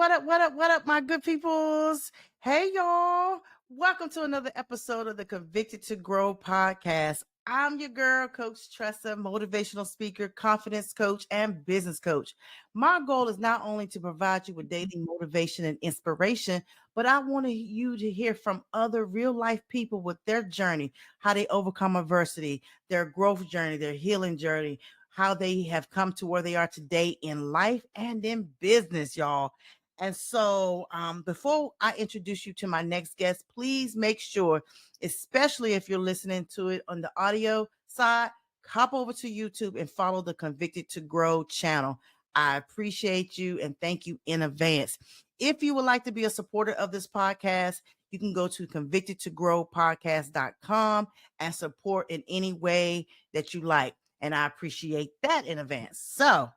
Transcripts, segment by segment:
What up, my good peoples? Hey, y'all. Welcome to another episode of the Convicted to Grow podcast. I'm your girl, Coach Tressa, motivational speaker, confidence coach, and business coach. My goal is not only to provide you with daily motivation and inspiration, but I want you to hear from other real life people with their journey, how they overcome adversity, their growth journey, their healing journey, how they have come to where they are today in life and in business, y'all. And so, before I introduce you to my next guest, please make sure, especially if you're listening to it on the audio side, hop over to YouTube and follow the Convicted to Grow channel. I appreciate you and thank you in advance. If you would like to be a supporter of this podcast, you can go to convictedtogrowpodcast.com and support in any way that you like. And I appreciate that in advance. So,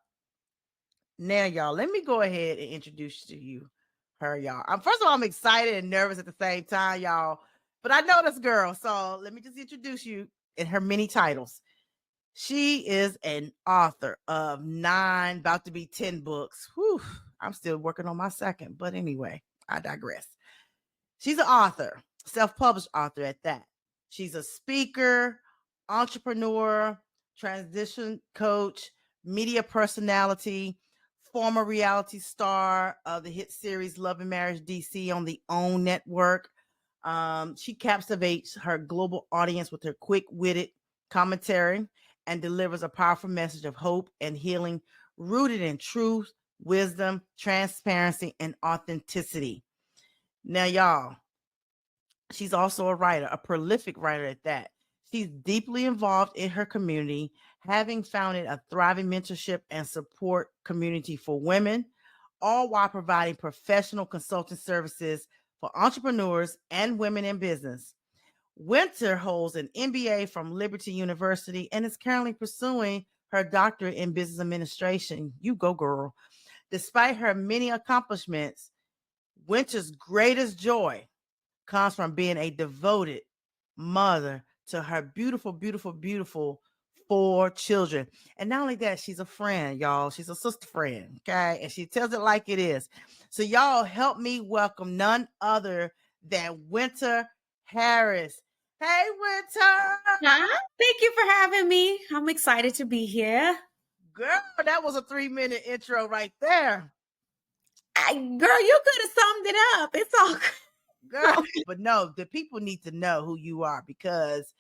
now, y'all, let me go ahead and introduce to you her, y'all. First of all, I'm excited and nervous at the same time, y'all. But I know this girl, so let me just introduce you in her many titles. She is an author of 9, about to be 10 books. Whew, I'm still working on my second, but anyway, I digress. She's an author, self-published author at that. She's a speaker, entrepreneur, transition coach, media personality, former reality star of the hit series Love and Marriage DC on the OWN network. She captivates her global audience with her quick-witted commentary and delivers a powerful message of hope and healing rooted in truth, wisdom, transparency, and authenticity. Now, y'all, she's also a writer, a prolific writer at that. She's deeply involved in her community, having founded a thriving mentorship and support community for women, all while providing professional consulting services for entrepreneurs and women in business. Winter holds an MBA from Liberty University and is currently pursuing her doctorate in business administration. You go, girl. Despite her many accomplishments, Winter's greatest joy comes from being a devoted mother to her beautiful, beautiful, beautiful 4 children. And not only that, she's a friend, y'all. She's a sister friend, okay? And she tells it like it is. So, y'all, help me welcome none other than Winter Harris. Hey, Winter. Huh? Thank you for having me. I'm excited to be here. Girl, that was a 3-minute intro right there. Girl, you could have summed it up. It's all Girl. But no, the people need to know who you are because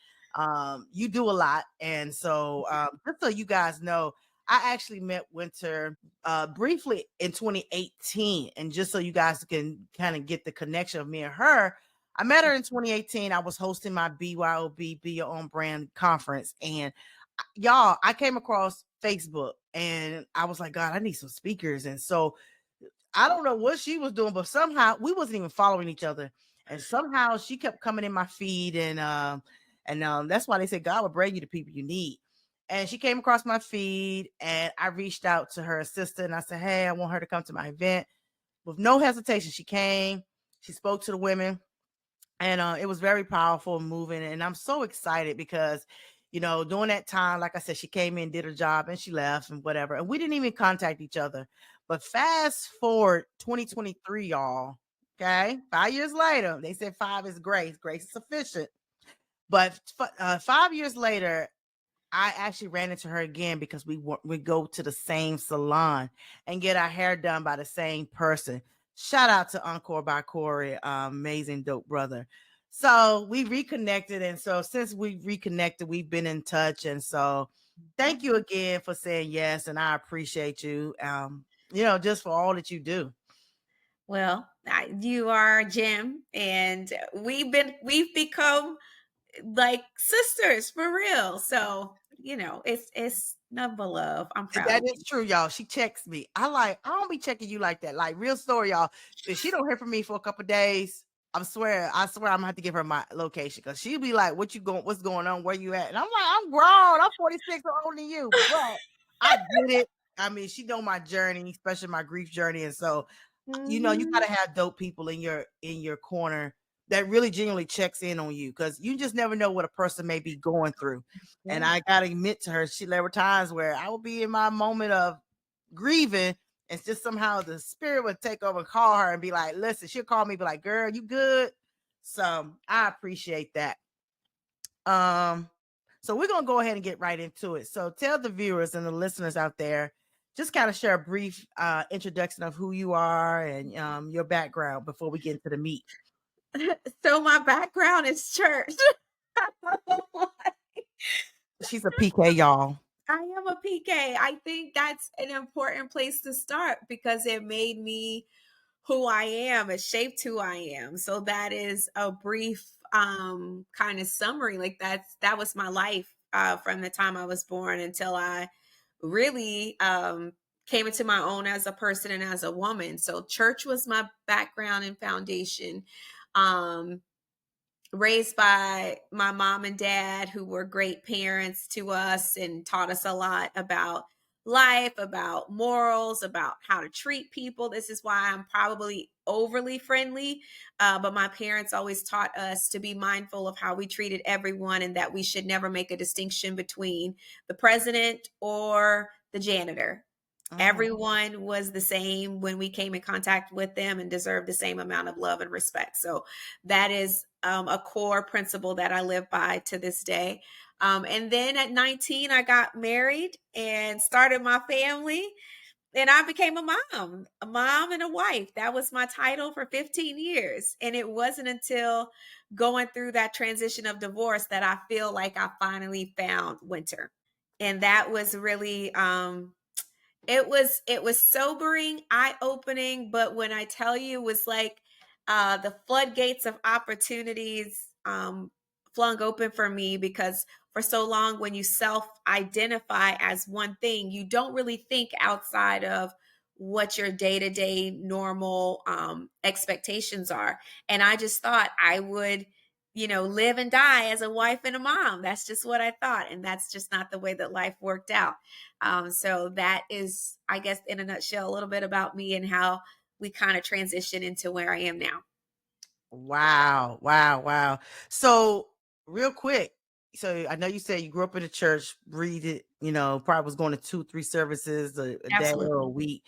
you do a lot. And so just so you guys know, I actually met Winter briefly in 2018. And just so you guys can kind of get the connection of me and her, I met her in 2018. I was hosting my BYOB, Be Your Own Brand conference. And y'all, I came across Facebook and I was like, God, I need some speakers. And so I don't know what she was doing, but somehow we wasn't even following each other. And somehow she kept coming in my feed. And that's why they say God will bring you the people you need. And she came across my feed and I reached out to her assistant and I said, hey, I want her to come to my event. With no hesitation, she came, she spoke to the women, and it was very powerful and moving. And I'm so excited because, you know, during that time, like I said, she came in, did her job, and she left and whatever. And we didn't even contact each other. But fast forward 2023, y'all. Okay, 5 years later, they said 5 is grace. Grace is sufficient. But 5 years later, I actually ran into her again because we go to the same salon and get our hair done by the same person. Shout out to Encore by Corey, amazing dope brother. So we reconnected, and so since we reconnected, we've been in touch. And so thank you again for saying yes, and I appreciate you. You know, just for all that you do. well. You are Jim, and we've become like sisters for real. So it's number love. I'm proud That of is you. true, y'all. She checks me. I don't be checking you like that. Like real story, y'all. If she don't hear from me for a couple days, I swear I'm gonna have to give her my location because she'll be like, what's going on? Where you at? And I'm like, I'm grown, I'm 46 or older than you, but I get it. I mean, she know my journey, especially my grief journey. And so, you know, you Mhm. gotta have dope people in your corner that really genuinely checks in on you because you just never know what a person may be going through. And Yeah. I gotta admit to her, there were times where I would be in my moment of grieving and just somehow the spirit would take over and call her and be like, listen, she'll call me, be like, girl, you good? So I appreciate that. Um, so we're gonna go ahead and get right into it. So tell the viewers and the listeners out there, just kind of share a brief introduction of who you are and your background before we get into the meat. So my background is church. She's a PK, y'all. I am a PK. I think that's an important place to start because it made me who I am. It shaped who I am. So that is a brief kind of summary. Like that was my life from the time I was born until I really came into my own as a person and as a woman. So church was my background and foundation. Um, Raised by my mom and dad, who were great parents to us and taught us a lot about life, about morals, about how to treat people. This is why I'm probably overly friendly. But my parents always taught us to be mindful of how we treated everyone and that we should never make a distinction between the president or the janitor. Mhm. Everyone was the same when we came in contact with them and deserved the same amount of love and respect. So that is a core principle that I live by to this day. And then at 19, I got married and started my family. And I became a mom and a wife. That was my title for 15 years. And it wasn't until going through that transition of divorce that I feel like I finally found winter. And that was really it was sobering, eye-opening, but when I tell you it was like the floodgates of opportunities flung open for me because for so long when you self-identify as one thing, you don't really think outside of what your day-to-day normal expectations are. And I just thought I would live and die as a wife and a mom. That's just what I thought. And that's just not the way that life worked out. So that is, I guess, in a nutshell, a little bit about me and how we kind of transition into where I am now. Wow, wow, wow. So, real quick, so I know you said you grew up in the church, read it, probably was going to 2, 3 services a day or a Absolutely. week,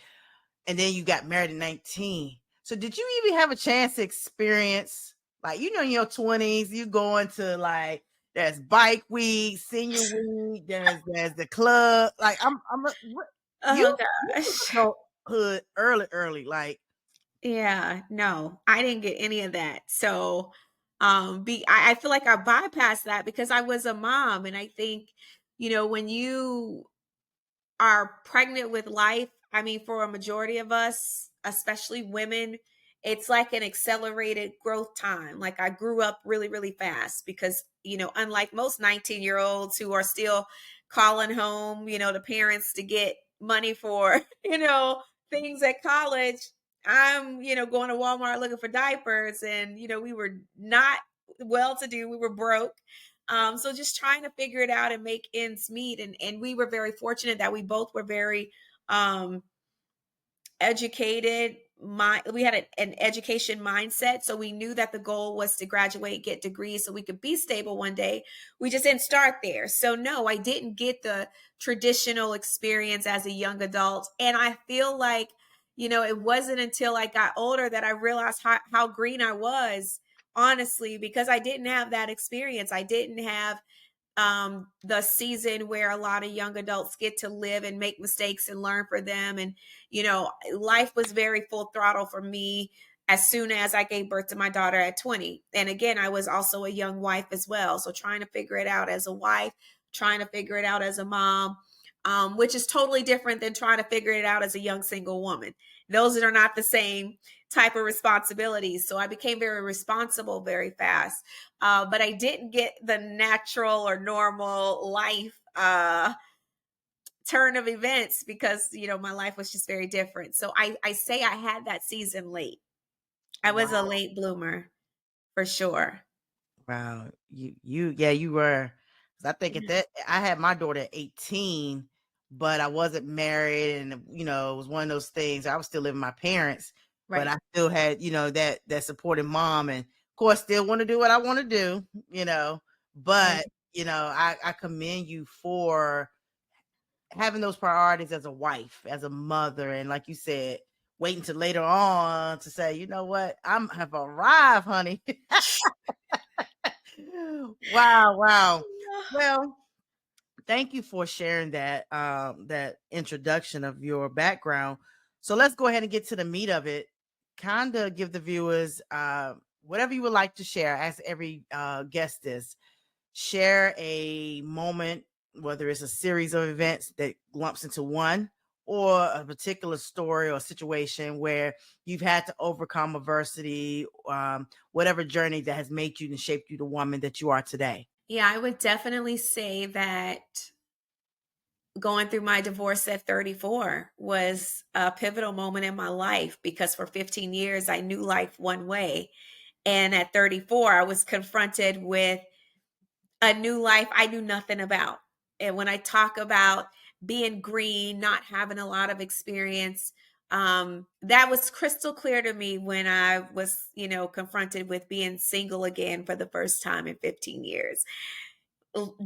and then you got married at 19. So, did you even have a chance to experience, like, in your 20s, you going to like, there's bike week, senior week, there's the club. Like, Oh you gosh. adulthood early, like, Yeah, no, I didn't get any of that. So I feel like I bypassed that because I was a mom. And I think, when you are pregnant with life, I mean, for a majority of us, especially women, it's like an accelerated growth time. Like I grew up really, really fast because, unlike most 19-year-olds who are still calling home, the parents to get money for, things at college, I'm, going to Walmart looking for diapers and, we were not well to do. We were broke. So just trying to figure it out and make ends meet. And we were very fortunate that we both were very um educated. We had an education mindset, so we knew that the goal was to graduate, get degrees so we could be stable one day. We just didn't start there. So no, I didn't get the traditional experience as a young adult. And I feel like, it wasn't until I got older that I realized how green I was, honestly, because I didn't have that experience. I didn't have the season where a lot of young adults get to live and make mistakes and learn for them. And, life was very full throttle for me as soon as I gave birth to my daughter at 20. And again, I was also a young wife as well. So trying to figure it out as a wife, trying to figure it out as a mom, which is totally different than trying to figure it out as a young single woman. Those are not the same type of responsibilities. So I became very responsible very fast. But I didn't get the natural or normal life turn of events because, my life was just very different. So I say I had that season late. I was a wow. late bloomer for sure. Wow, yeah, you were. 'Cause I think at that I had my daughter at 18, but I wasn't married, and it was one of those things. I was still living with my parents, but Right. I still had that supporting mom, and of course, still want to do what I want to do, Right. But I commend you for having those priorities as a wife, as a mother, and like you said, waiting till later on to say, you know what, have arrived, honey. Wow, wow. Well, thank you for sharing that introduction of your background. So let's go ahead and get to the meat of it. Kind of give the viewers whatever you would like to share, as every guest is. Share a moment, whether it's a series of events that lumps into one, or a particular story or situation where you've had to overcome adversity, whatever journey that has made you and shaped you the woman that you are today. Yeah, I would definitely say that going through my divorce at 34 was a pivotal moment in my life, because for 15 years I knew life one way. And at 34, I was confronted with a new life I knew nothing about. And when I talk about being green, not having a lot of experience, that was crystal clear to me when I was, confronted with being single again for the first time in 15 years.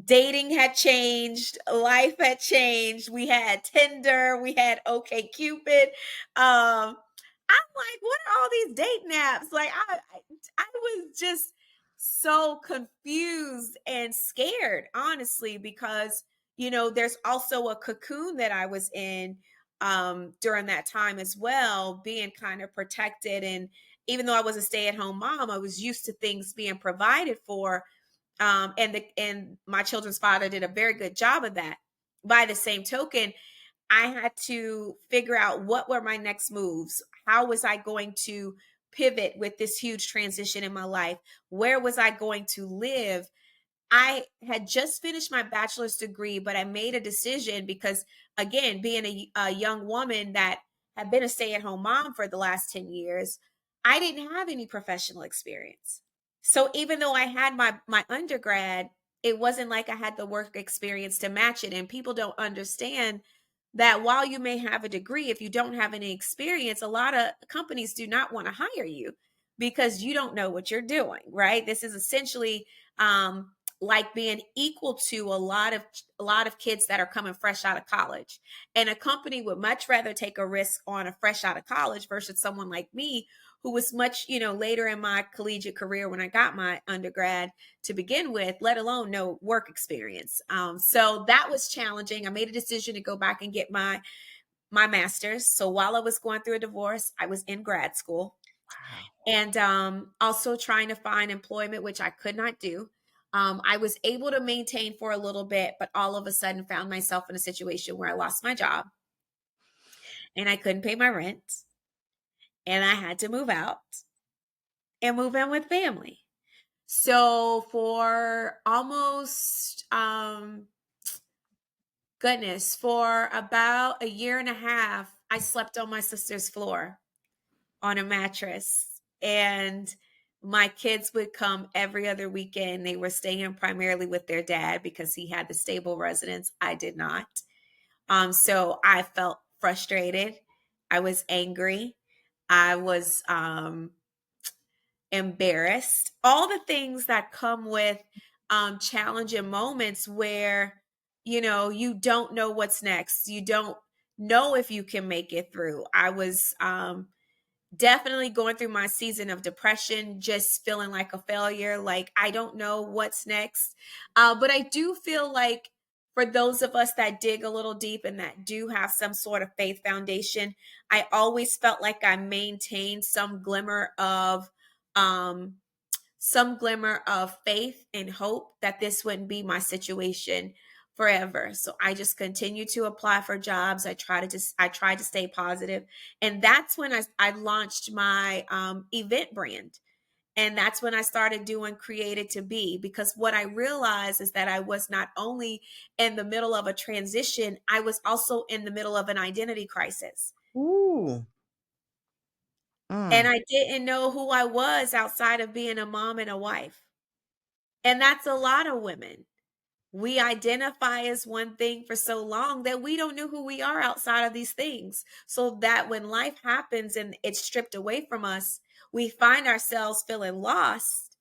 Dating had changed, life had changed. We had Tinder, we had OK Cupid. I'm like, what are all these dating apps? Like, I was just so confused and scared, honestly, because there's also a cocoon that I was in during that time as well, being kind of protected. And even though I was a stay-at-home mom, I was used to things being provided for, and my children's father did a very good job of that. By the same token, I had to figure out what were my next moves. How was I going to pivot with this huge transition in my life? Where was I going to live? I had just finished my bachelor's degree, but I made a decision because, again, being a young woman that had been a stay-at-home mom for the last 10 years, I didn't have any professional experience. So even though I had my undergrad, it wasn't like I had the work experience to match it. And people don't understand that while you may have a degree, if you don't have any experience, a lot of companies do not want to hire you because you don't know what you're doing, right? This is essentially like being equal to a lot of kids that are coming fresh out of college. And a company would much rather take a risk on a fresh out of college versus someone like me who was much, later in my collegiate career when I got my undergrad to begin with, let alone no work experience. So that was challenging. I made a decision to go back and get my master's. So while I was going through a divorce, I was in grad school, Wow. and also trying to find employment, which I could not do. I was able to maintain for a little bit, but all of a sudden found myself in a situation where I lost my job and I couldn't pay my rent, and I had to move out and move in with family. So for almost goodness, for about a year and a half, I slept on my sister's floor on a mattress. And my kids would come every other weekend. They were staying primarily with their dad because he had the stable residence. I did not. So I felt frustrated. I was angry. I was embarrassed. All the things that come with challenging moments where, you don't know what's next. You don't know if you can make it through. I was definitely going through my season of depression, just feeling like a failure. Like, I don't know what's next. But I do feel like for those of us that dig a little deep and that do have some sort of faith foundation, I always felt like I maintained um, some glimmer of faith and hope that this wouldn't be my situation forever. So I just continued to apply for jobs. I tried to stay positive. And that's when I launched my event brand. And that's when I started doing Created to Be, because what I realized is that I was not only in the middle of a transition, I was also in the middle of an identity crisis. Ooh. And Mm. I didn't know who I was outside of being a mom and a wife. And that's a lot of women. We identify as one thing for so long that we don't know who we are outside of these things. So that when life happens and it's stripped away from us, we find ourselves feeling lost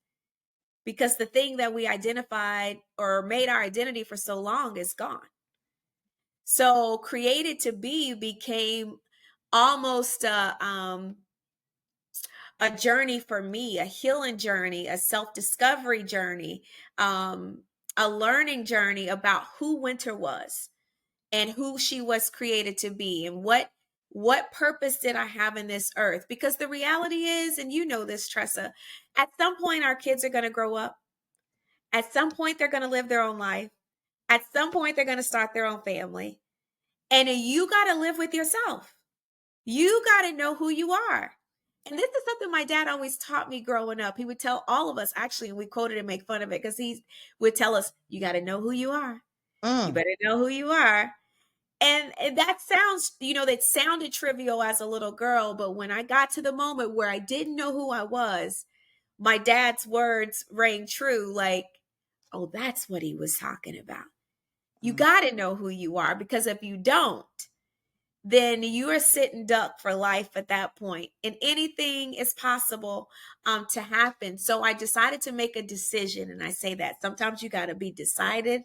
because the thing that we identified or made our identity for so long is gone. So created to be became almost a journey for me, a healing journey, a self-discovery journey, a learning journey about who Winter was and who she was created to be and what purpose did I have in this earth? Because the reality is, and you know this, Tressa, at some point our kids are going to grow up. At some point they're going to live their own life. At some point they're going to start their own family. And you got to live with yourself. You got to know who you are. And this is something my dad always taught me growing up. He would tell all of us, actually, and we quoted and make fun of it because he would tell us, you got to know who you are. You Mm. better know who you are. And that sounds, that sounded trivial as a little girl. But when I got to the moment where I didn't know who I was, my dad's words rang true like, oh, that's what he was talking about. You Mm. got to know who you are, because if you don't, then you are sitting duck for life at that point, and anything is possible to happen. So I decided to make a decision, and I say that sometimes you got to be decided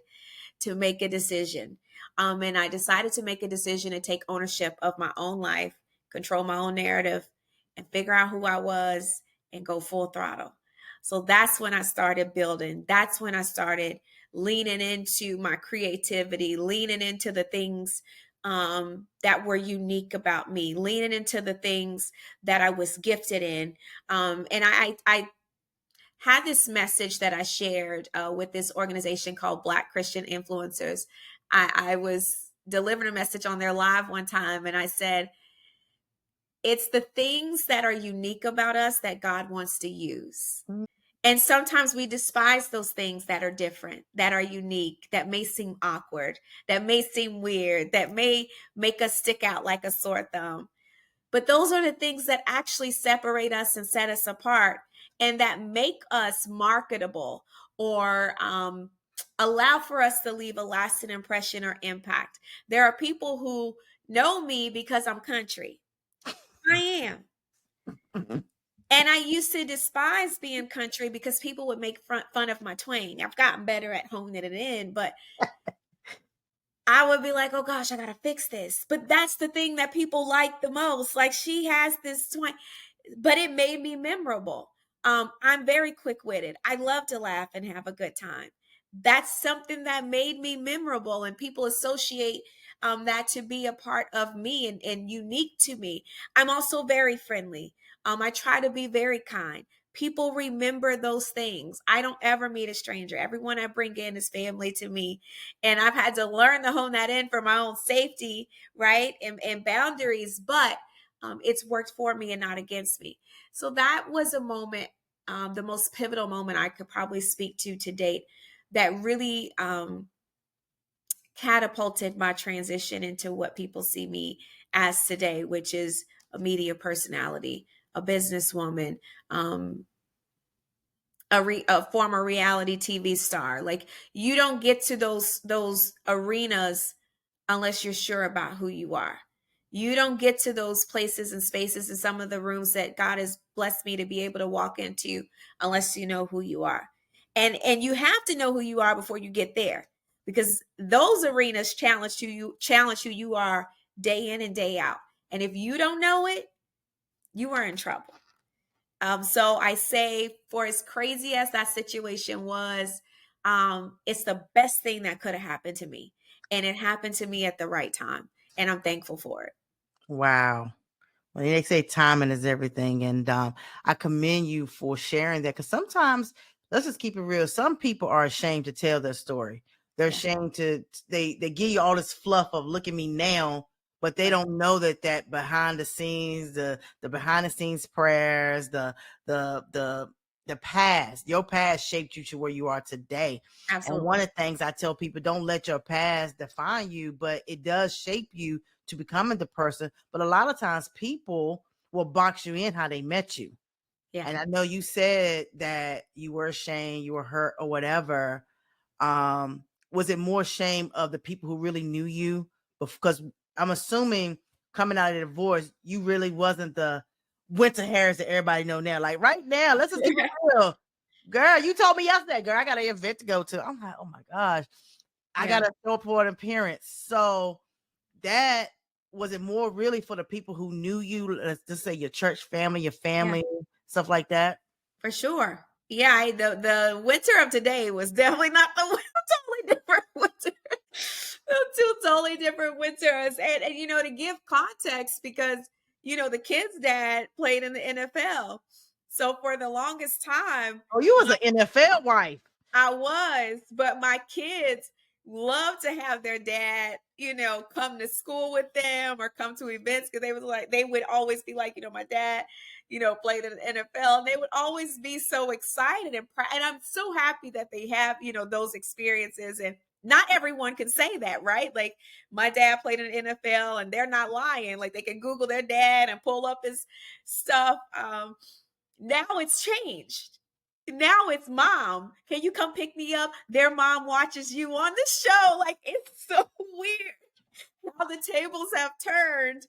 to make a decision. And I decided to make a decision to take ownership of my own life, control my own narrative, and figure out who I was and go full throttle. So that's when I started building. That's when I started leaning into my creativity, leaning into the things that were unique about me, leaning into the things that I was gifted in. And I had this message that I shared with this organization called Black Christian Influencers. I was delivering a message on their live one time, and I said, it's the things that are unique about us that God wants to use. And sometimes we despise those things that are different, that are unique, that may seem awkward, that may seem weird, that may make us stick out like a sore thumb. But those are the things that actually separate us and set us apart, and that make us marketable, or allow for us to leave a lasting impression or impact. There are people who know me because I'm country. I am. And I used to despise being country because people would make fun of my twang. I've gotten better at honing it in, but I would be like, oh gosh, I gotta fix this. But that's the thing that people like the most. Like, she has this twang, but it made me memorable. I'm very quick-witted. I love to laugh and have a good time. That's something that made me memorable, and people associate that to be a part of me and unique to me. I'm also very friendly. I try to be very kind. People remember those things. I don't ever meet a stranger. Everyone I bring in is family to me. And I've had to learn to hone that in for my own safety, right? And boundaries, but it's worked for me and not against me. So that was a moment, the most pivotal moment I could probably speak to date, that really catapulted my transition into what people see me as today, which is a media personality, a businesswoman, a former reality TV star. Like, you don't get to those arenas unless you're sure about who you are. You don't get to those places and spaces in some of the rooms that God has blessed me to be able to walk into unless you know who you are. And you have to know who you are before you get there, because those arenas challenge who you are day in and day out. And if you don't know it, you are in trouble. So I say, for as crazy as that situation was, it's the best thing that could have happened to me. And it happened to me at the right time. And I'm thankful for it. Wow. Well, they say timing is everything, and I commend you for sharing that. Because sometimes, let's just keep it real. Some people are ashamed to tell their story. They're Yeah. ashamed to. They give you all this fluff of "look at me now," but they Right. don't know that behind the scenes, the behind the scenes prayers, the the the past, your past shaped you to where you are today. And one Absolutely. of the things I tell people, don't let your past define you, but it does shape you to becoming the person. But a lot of times people will box you in how they met you. Yeah. And I know you said that you were ashamed, you were hurt or whatever. Was it more shame of the people who really knew you? Because I'm assuming coming out of the divorce, you really wasn't the Winter Harris that everybody know now. Like right now, let's just keep it real. Girl, you told me yesterday, girl, I got an event to go to. I'm like, oh my gosh, I got Yeah. a show for an appearance. So that was it more really for the people who knew you, let's just say your church family, your Yeah. family, stuff like that? For sure. Yeah, the winter of today was definitely not the totally different winter. Two totally different winters. And to give context, because the kid's dad played in the NFL. So for the longest time, Oh, you was my an NFL wife. I was, but my kids love to have their dad, come to school with them or come to events, because they would always be like, my dad, played in the NFL, and they would always be so excited and I'm so happy that they have, those experiences. And not everyone can say that, right? Like, my dad played in the NFL, and they're not lying. Like, they can Google their dad and pull up his stuff. Now it's changed. Now it's mom. Can you come pick me up? Their mom watches you on the show. Like, it's so weird how the tables have turned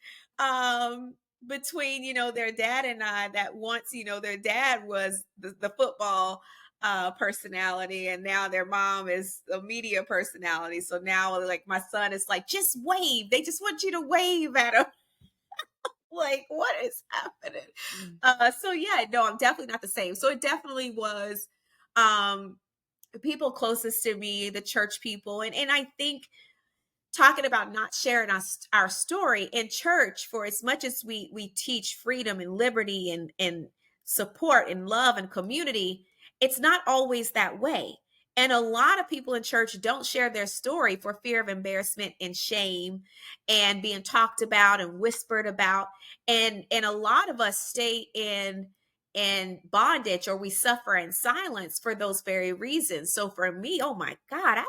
between, their dad and I, that once, their dad was the football personality, and now their mom is a media personality. So now, like, my son is like, just wave. They just want you to wave at them. Like, what is happening? Mm. So yeah, no, I'm definitely not the same. So it definitely was um the people closest to me, the church people. And I think, talking about not sharing our story in church, for as much as we teach freedom and liberty and support and love and community, it's not always that way. And a lot of people in church don't share their story for fear of embarrassment and shame and being talked about and whispered about. And a lot of us stay in bondage, or we suffer in silence for those very reasons. So for me, oh my God, I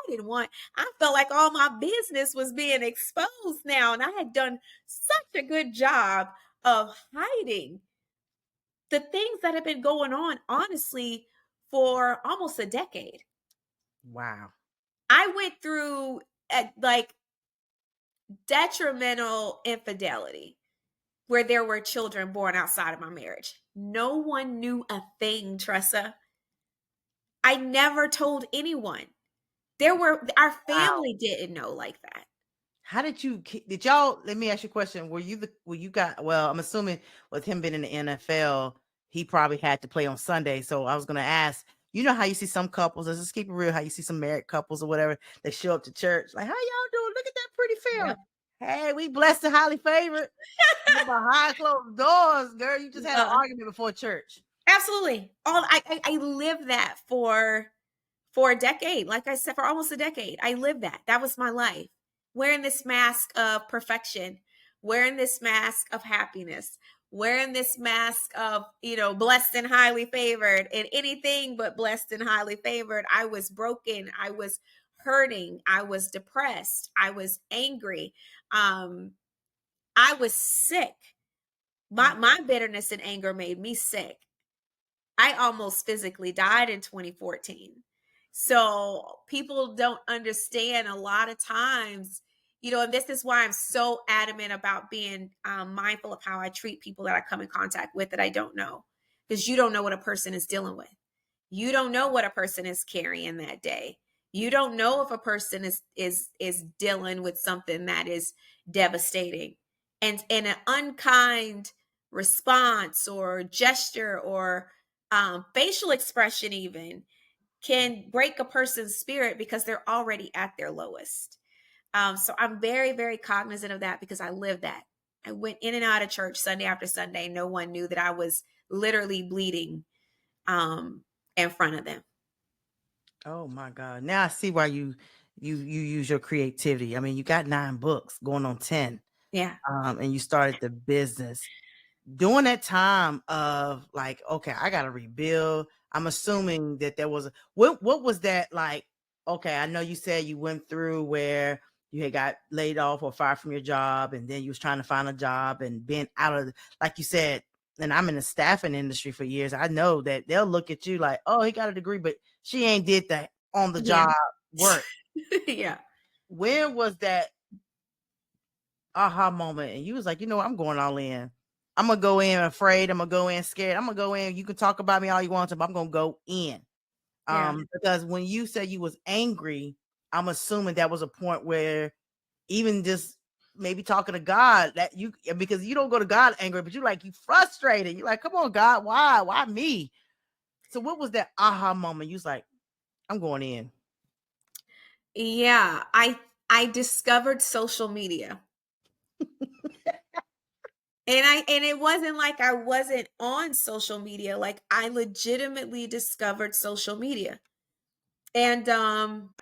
felt like all my business was being exposed now. And I had done such a good job of hiding the things that have been going on, honestly, for almost a decade. Wow. I went through like detrimental infidelity, where there were children born outside of my marriage. No one knew a thing, Tressa. I never told anyone. Our Wow. family didn't know like that. How did y'all, let me ask you a question. Were you got, well, I'm assuming with him being in the NFL, he probably had to play on Sunday. So I was going to ask, you know how you see some couples, let's just keep it real, how you see some married couples or whatever, they show up to church, like, how y'all doing? Look at that pretty Yep. family. Hey, we blessed and highly favored. Behind closed doors, girl, you just had an Uh, argument before church. Absolutely. I lived that for a decade. Like I said, for almost a decade, I lived that. That was my life. Wearing this mask of perfection, wearing this mask of happiness, wearing this mask of, blessed and highly favored, and anything but blessed and highly favored. I was broken. I was hurting. I was depressed. I was angry. Um, I was sick. My bitterness and anger made me sick. I almost physically died in 2014. So people don't understand a lot of times, and this is why I'm so adamant about being mindful of how I treat people that I come in contact with that I don't know, because you don't know what a person is dealing with. You don't know what a person is carrying that day. You don't know if a person is dealing with something that is devastating, and an unkind response or gesture or facial expression even can break a person's spirit because they're already at their lowest. So I'm very, very cognizant of that, because I lived that. I went in and out of church Sunday after Sunday. No one knew that I was literally bleeding um, in front of them. Oh my God. Now I see why you use your creativity. I mean, you got 9 books going on 10. Yeah, And you started the business. During that time of like, okay, I gotta rebuild. I'm assuming that there was what was that like? Okay, I know you said you went through where you had got laid off or fired from your job, and then you was trying to find a job and being out of, like you said, and I'm in the staffing industry for years. I know that they'll look at you like, oh, he got a degree, but she ain't did that on the yeah, job work. yeah, When was that aha moment and you was like, you know what, I'm going all in. I'm gonna go in afraid, I'm gonna go in scared, I'm gonna go in, you can talk about me all you want to, but I'm gonna go in. yeah. Because when you said you was angry, I'm assuming that was a point where even just maybe talking to God, that you, because you don't go to God angry, but you like, you frustrated. You're like, come on, God, why me? So what was that aha moment? You was like, I'm going in. Yeah, I discovered social media. And it wasn't like I wasn't on social media. Like I legitimately discovered social media. And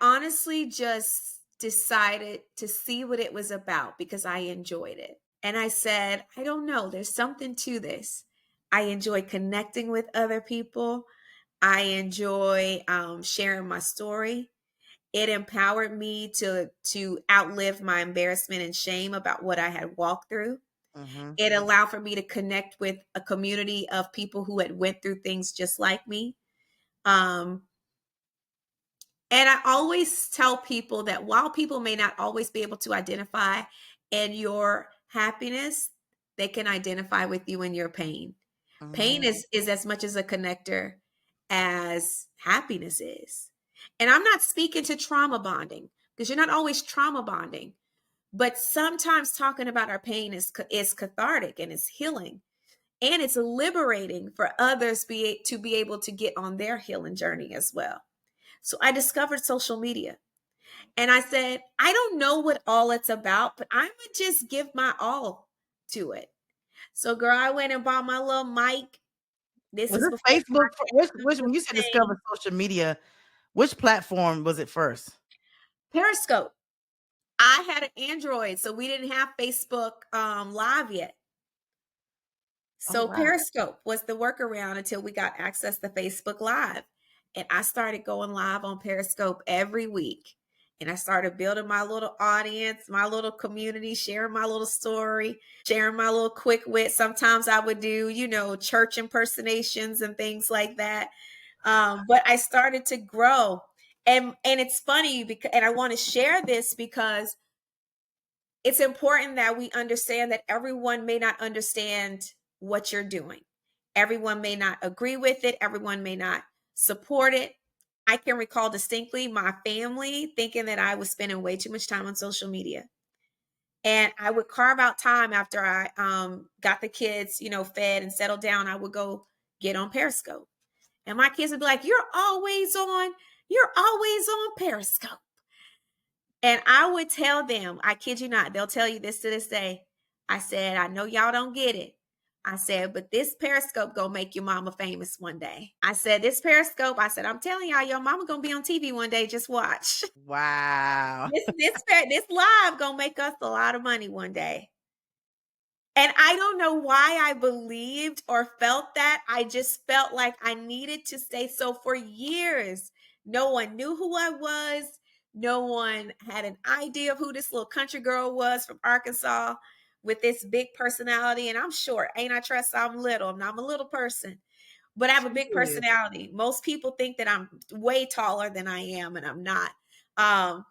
honestly just decided to see what it was about because I enjoyed it. And I said, I don't know, there's something to this. I enjoy connecting with other people. I enjoy sharing my story. It empowered me to outlive my embarrassment and shame about what I had walked through. Mm-hmm. It allowed for me to connect with a community of people who had went through things just like me. Um, and I always tell people that while people may not always be able to identify in your happiness, they can identify with you in your pain. Pain Mm-hmm. is as much as a connector as happiness is. And I'm not speaking to trauma bonding because you're not always trauma bonding, but sometimes talking about our pain is cathartic and it's healing and it's liberating for others to be able to get on their healing journey as well. So I discovered social media and I said, I don't know what all it's about, but I'm going to just give my all to it. So, girl, I went and bought my little mic. This Was is it before Facebook? podcasting Which was when you a said thing. discover social media, which platform was it first? Periscope. I had an Android, so we didn't have Facebook Live yet. Oh So wow. Periscope was the workaround until we got access to Facebook Live. And I started going live on Periscope every week. And I started building my little audience, my little community, sharing my little story, sharing my little quick wit. Sometimes I would do, church impersonations and things like that. But I started to grow. And it's funny because, and I want to share this because it's important that we understand that everyone may not understand what you're doing. Everyone may not agree with it. Everyone may not support it. I can recall distinctly my family thinking that I was spending way too much time on social media. And I would carve out time after I got the kids, fed and settled down. I would go get on Periscope. And my kids would be like, you're always on Periscope. And I would tell them, I kid you not, they'll tell you this to this day. I said, I know y'all don't get it. I said, but this Periscope gonna make your mama famous one day. I said, this Periscope, I said, I'm telling y'all, your mama gonna be on TV one day. Just watch. Wow. This live gonna make us a lot of money one day. And I don't know why I believed or felt that. I just felt like I needed to stay. So for years, no one knew who I was. No one had an idea of who this little country girl was from Arkansas with this big personality. And I'm short. Ain't I trust I'm little? I'm a little person, but I have a She big is. personality. Most people think that I'm way taller than I am, and I'm not. Um,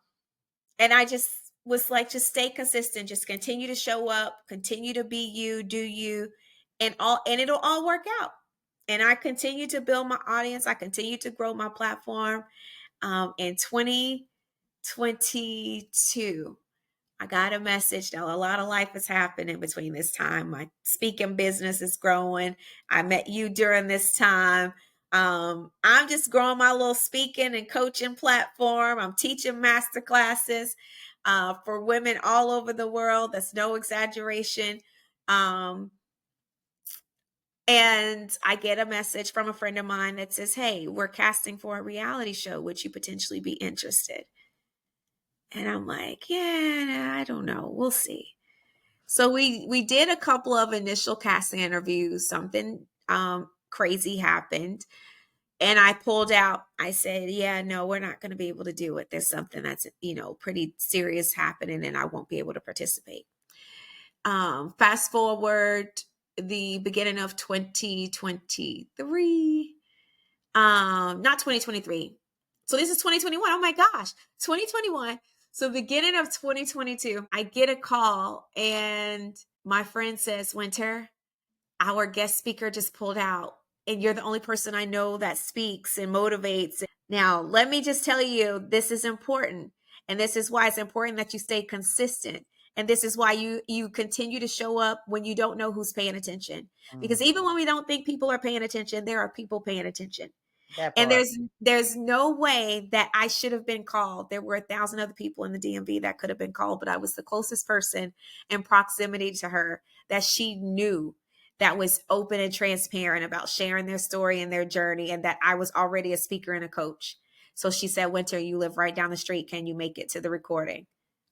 and I just was like, just stay consistent, just continue to show up, continue to be you, do you, and it'll all work out. And I continue to build my audience. I continue to grow my platform. In 2022, I got a message that a lot of life has happened in between this time. My speaking business is growing. I met you during this time. I'm just growing my little speaking and coaching platform. I'm teaching master classes for women all over the world. That's no exaggeration. Um, and I get a message from a friend of mine that says, hey, we're casting for a reality show. Would you potentially be interested? And I'm like, yeah, I don't know. We'll see. So we did a couple of initial casting interviews. Something crazy happened, and I pulled out. I said, "Yeah, no, we're not going to be able to do it. There's something that's pretty serious happening, and I won't be able to participate." Fast forward the beginning of 2023, not 2023. So this is 2021. Oh my gosh, 2021. So beginning of 2022, I get a call and my friend says, Winter, our guest speaker just pulled out and you're the only person I know that speaks and motivates. Now, let me just tell you, this is important. And this is why it's important that you stay consistent And this is why you continue to show up when you don't know who's paying attention. Because Mm, even when we don't think people are paying attention, there are people paying attention. that And part. there's no way that I should have been called. There were 1,000 other people in the DMV that could have been called, but I was the closest person in proximity to her that she knew, that was open and transparent about sharing their story and their journey, and that I was already a speaker and a coach. So she said, Winter, you live right down the street. Can you make it to the recording?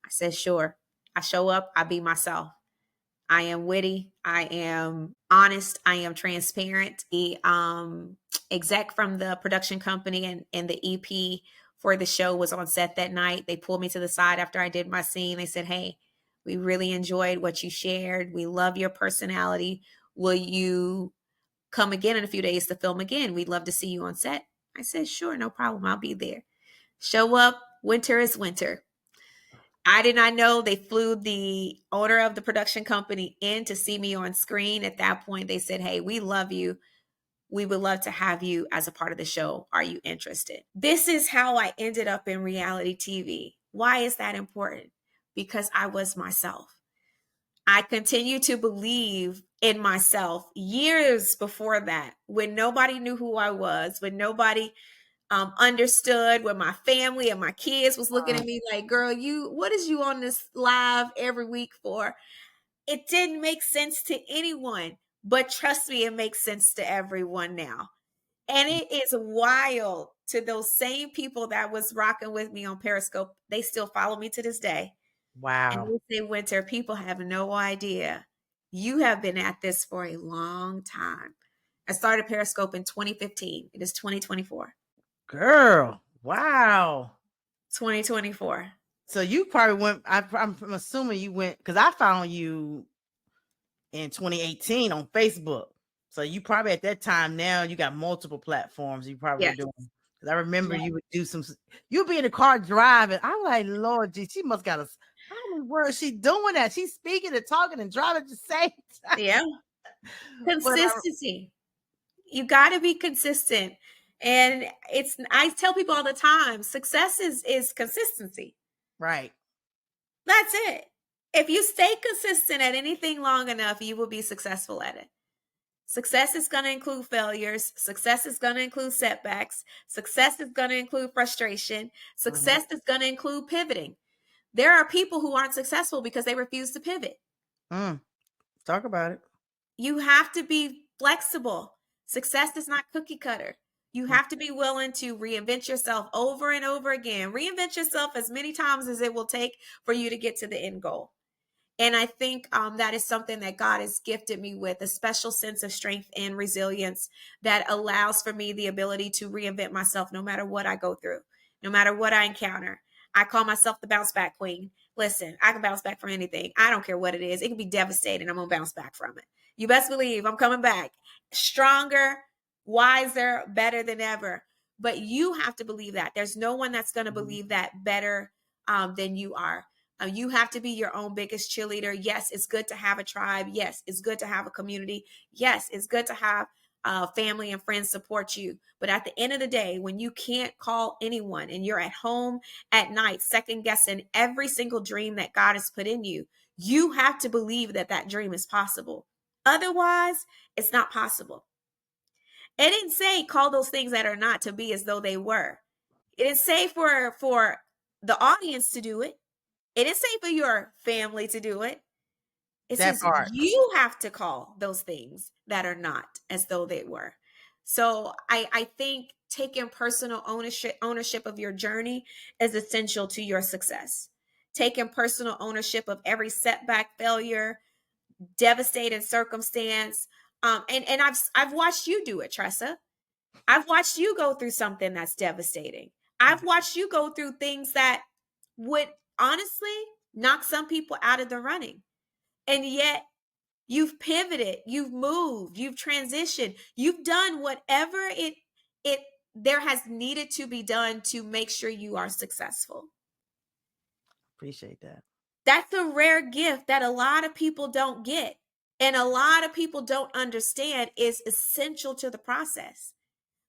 I said, sure. I show up, I be myself. I am witty. I am honest. I am transparent. The exec from the production company and the EP for the show was on set that night. They pulled me to the side after I did my scene. They said, hey, we really enjoyed what you shared. We love your personality. Will you come again in a few days to film again? We'd love to see you on set. I said, sure, no problem. I'll be there. Show up. Winter is winter. I did not know they flew the owner of the production company in to see me on screen. At that point, they said, hey, we love you. We would love to have you as a part of the show. Are you interested? This is how I ended up in reality TV. Why is that important? Because I was myself. I continue to believe in myself years before that, when nobody knew who I was, when nobody understood, when my family and my kids was looking Mm, at me like, girl, what is you on this live every week for? It didn't make sense to anyone, but trust me, it makes sense to everyone now. And it is wild to those same people that was rocking with me on Periscope. They still follow me to this day. And wow. they say, Winter, people have no idea. You have been at this for a long time. I started Periscope in 2015. It is 2024. Girl. Wow. 2024. So you probably went, I'm assuming you went, because I found you in 2018 on Facebook. So you probably at that time, now you got multiple platforms you probably were Yes. doing. Because I remember Yeah. you would do some, you'd be in the car driving. I'm like, Lord, gee, she must got us. How many words she doing that? She's speaking and talking and driving at the same time. Yeah. But Consistency. You got to be consistent. And I tell people all the time, success is consistency. right. That's it. If you stay consistent at anything long enough, you will be successful at it. Success is going to include failures. Success is going to include setbacks. Success is going to include frustration. Mhm. Success is going to include pivoting. There are people who aren't successful because they refuse to pivot. Mm, talk about it. You have to be flexible. Success is not cookie cutter. You Mm, have to be willing to reinvent yourself over and over again. Reinvent yourself as many times as it will take for you to get to the end goal. And I think that is something that God has gifted me with, a special sense of strength and resilience that allows for me the ability to reinvent myself no matter what I go through, no matter what I encounter. I call myself the bounce back queen. Listen, I can bounce back from anything. I don't care what it is. It can be devastating. I'm going to bounce back from it. You best believe I'm coming back stronger, wiser, better than ever. But you have to believe that. There's no one that's going to mhm, believe that better than you are. You have to be your own biggest cheerleader. Yes, it's good to have a tribe. Yes, it's good to have a community. Yes, it's good to have family and friends support you. But at the end of the day, when you can't call anyone and you're at home at night, second guessing every single dream that God has put in you, you have to believe that that dream is possible. Otherwise, it's not possible. It didn't say call those things that are not to be as though they were. It didn't say for the audience to do it. It didn't say for your family to do it. It that says part. you have to call those things that are not as though they were. So I think taking personal ownership of your journey is essential to your success. Taking personal ownership of every setback, failure, devastating circumstance. And I've watched you do it, Tressa. I've watched you go through something that's devastating. I've watched you go through things that would honestly knock some people out of the running. And yet you've pivoted, you've moved, you've transitioned, you've done whatever it there has needed to be done to make sure you are successful. Appreciate that. That's a rare gift that a lot of people don't get. And a lot of people don't understand is essential to the process.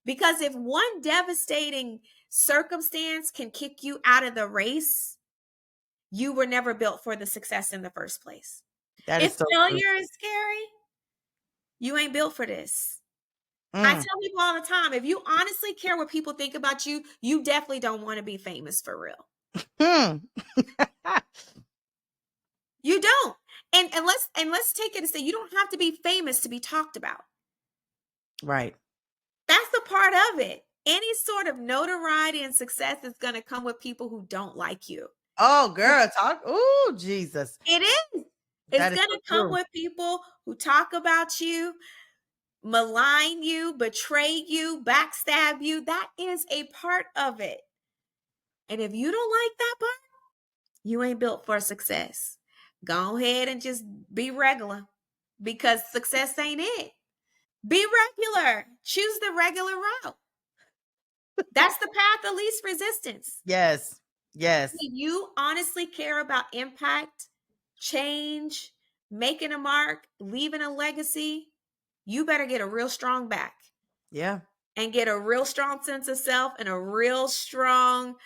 Because if one devastating circumstance can kick you out of the race, you were never built for the success in the first place. That is If so true. failure is scary, you ain't built for this. I Mm. tell people all the time, if you honestly care what people think about you, you definitely don't want to be famous for real. Hmm. You don't. And let's take it and say you don't have to be famous to be talked about. Right. That's the part of it. Any sort of notoriety and success is going to come with people who don't like you. Oh, girl, talk. Oh, Jesus. It is. It's That is going so to come true. with people who talk about you, malign you, betray you, backstab you. That is a part of it. And if you don't like that part, you ain't built for success. Go ahead and just be regular because success ain't it. Be regular. Choose the regular route. That's the path of least resistance. Yes. Yes. If you honestly care about impact, change, making a mark, leaving a legacy, you better get a real strong back Yeah. and get a real strong sense of self and a real strong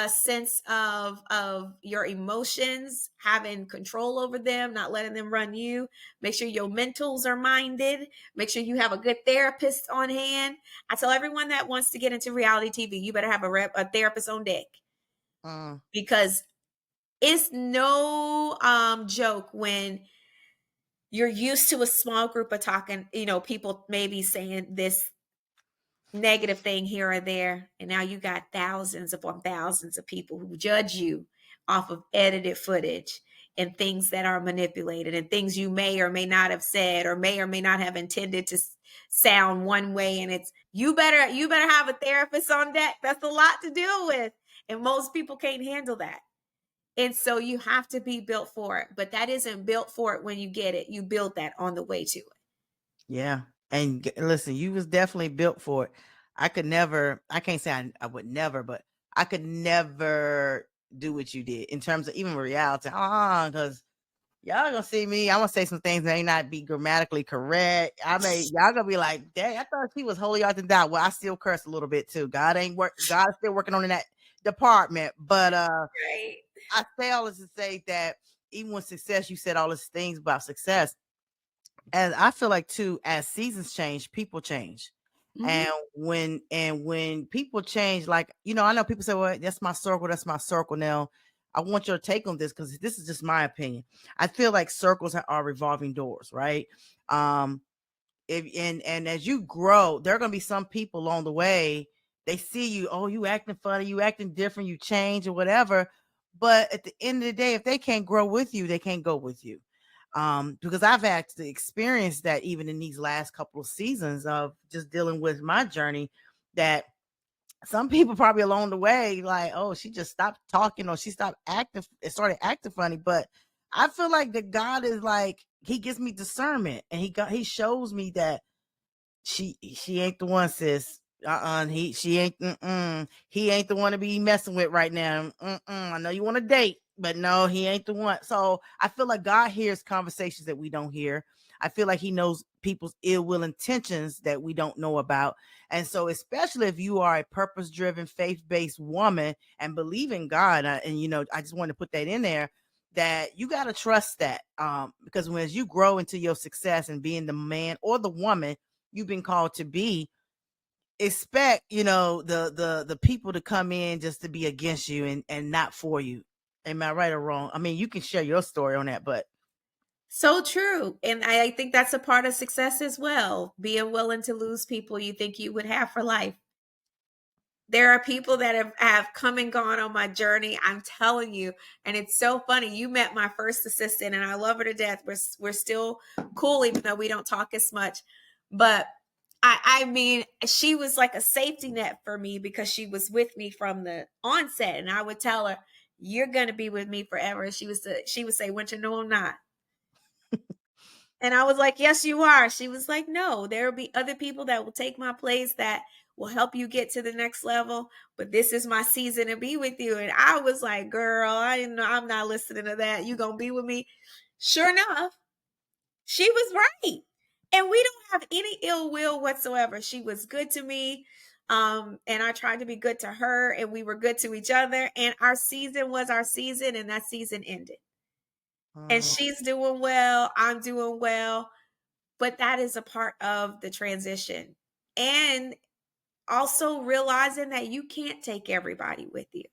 sense of your emotions, having control over them, not letting them run you. Make sure your mentals are minded. Make sure you have a good therapist on hand. I tell everyone that wants to get into reality TV, you better have a therapist on deck Mm. because it's no joke when you're used to a small group of talking, people maybe saying this negative thing here or there, and now you got thousands upon thousands of people who judge you off of edited footage and things that are manipulated and things you may or may not have said or may not have intended to sound one way. And it's you better have a therapist on deck. That's a lot to deal with, and most people can't handle that. And so you have to be built for it, but that isn't built for it when you get it. You build that on the way to it. Yeah. And listen, you was definitely built for it. I could never, I can't say I would never, but I could never do what you did in terms of even reality. Because y'all gonna see me. I'm gonna say some things that may not be grammatically correct. Y'all gonna be like, dang, I thought she was holy art and thou. Well, I still curse a little bit too. God is still working on in that department. But Right. I say all this to say that even with success, you said all these things about success. And I feel like too, as seasons change, people change. Hmm. And when people change, like, I know people say, well, that's my circle, that's my circle. Now, I want your take on this because this is just my opinion. I feel like circles are revolving doors, right? Um, if and as you grow, there are gonna be some people along the way, they see you, oh, you acting funny, you acting different, you change or whatever. But at the end of the day, if they can't grow with you, they can't go with you. Because I've had to experience that even in these last couple of seasons of just dealing with my journey, that some people probably along the way, like, oh, she just stopped talking or she stopped acting, it started acting funny. But I feel like that God is like, he gives me discernment and he shows me that she ain't the one, sis. She ain't. He ain't the one to be messing with right now. I know you want to date, but no, he ain't the one. So I feel like God hears conversations that we don't hear. I feel like He knows people's ill will intentions that we don't know about. And so, especially if you are a purpose driven, faith based woman and believe in God, and I just want to put that in there, that you got to trust that, because as you grow into your success and being the man or the woman you've been called to be, expect the people to come in just to be against you and not for you. Am I right or wrong? I mean, you can share your story on that, but So true. And I think that's a part of success as well. Being willing to lose people you think you would have for life. There are people that have come and gone on my journey. I'm telling you. And it's so funny. You met my first assistant and I love her to death. We're still cool, even though we don't talk as much. But I mean, she was like a safety net for me because she was with me from the onset. And I would tell her, you're gonna be with me forever. And she would say, Winter, no, I'm not. And I was like, yes, you are. She was like, no, there will be other people that will take my place that will help you get to the next level. But this is my season to be with you. And I was like, girl, I didn't know, I'm not listening to that. You gonna be with me? Sure enough, she was right. And we don't have any ill will whatsoever. She was good to me. And I tried to be good to her, and we were good to each other. And our season was our season, and that season ended. And Mm, she's doing well, I'm doing well, but that is a part of the transition. And also realizing that you can't take everybody with you.